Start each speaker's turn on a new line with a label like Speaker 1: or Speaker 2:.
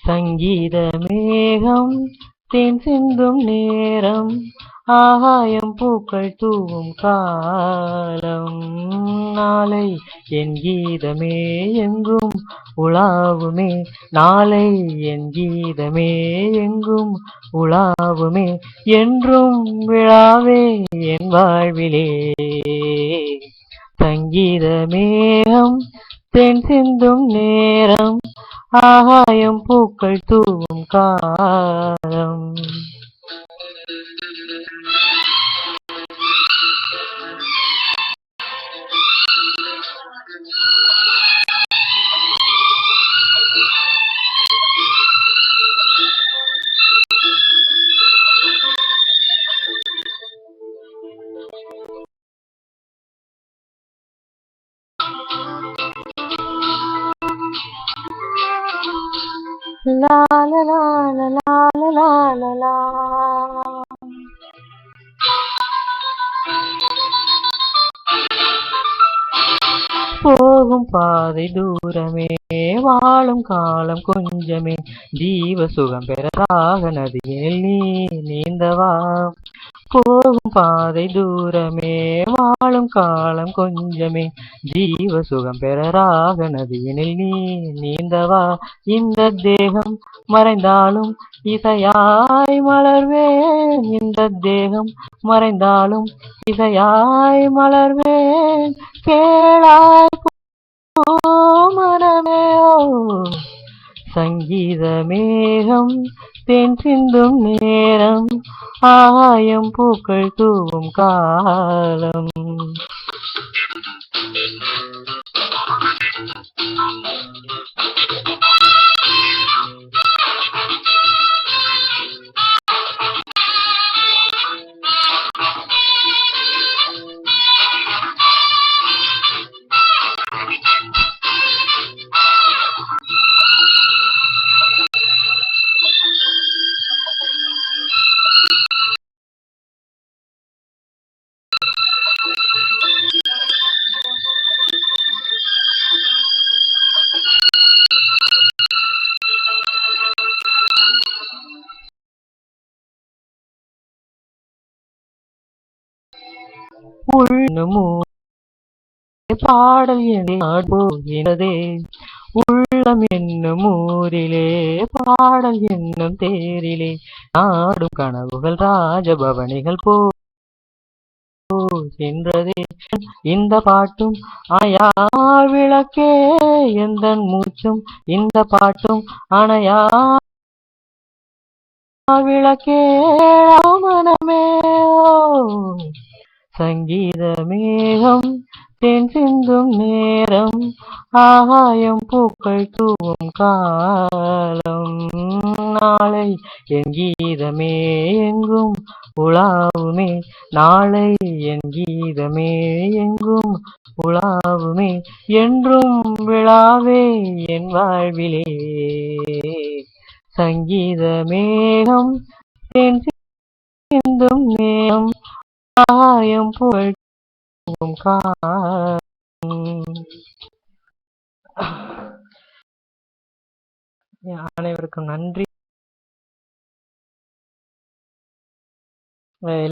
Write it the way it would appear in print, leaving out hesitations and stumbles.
Speaker 1: சங்கீத மேகம் தேன் சிந்தும் நேரம், ஆகாயம் பூக்கள் தூவும் காலம். நாளை என் கீதமே எங்கும் உலாவுமே, நாளை என் கீதமே எங்கும் உலாவுமே, என்றும் விழாவே என் வாழ்விலே. சங்கீத மேகம் தேன் சிந்தும் நேரம், ஆகாயம் பூக்கள் தூவும் காலம். லா லா லா லா லா லா லா. போகும் பாதை தூரமே, வாழும் காலம் கொஞ்சமே, ஜீவ சுகம் பெறராக நதியில் நீ நீந்தவா. போகும் பாதை தூரமே, வாழும் காலம் கொஞ்சமே, ஜீவ சுகம் பெறராக நதியினில் நீ நீந்தவா. இந்த தேகம் மறைந்தாலும் இசையாய் மலர்வேன், இந்த தேகம் மறைந்தாலும் இசையாய் மலர்வேன், கேளாய் மனமே. சங்கீத மேகம் தேன் சிந்தும் நேரம், ஆகாயம் பூக்கள் தூவும் காலம். பாடல் போகிறதே, உள்ளம் என்னும் ஊரிலே பாடல் என்னும் தேரிலே, நாடும் கனவுகள் ராஜபவனிகள் போகின்றதே. இந்த பாட்டும் அணையா விளக்கே எந்தன் மூச்சும், இந்த பாட்டும் அணையா விளக்கே மனமே. சங்கீத மேகம் தேன் சிந்தும் நேரம், ஆகாயம் பூக்கள் தூவும் காலம். நாளை என் கீதமே எங்கும் உலாவுமே, நாளை என் கீதமே எங்கும் உலாவுமே, என்றும் விழாவே என் வாழ்விலே. சங்கீத மேகம் தேன் சிந்தும் நேரம், ஆகாயம் பூக்கள் தூவும் காலம். அனைவருக்கும் நன்றி.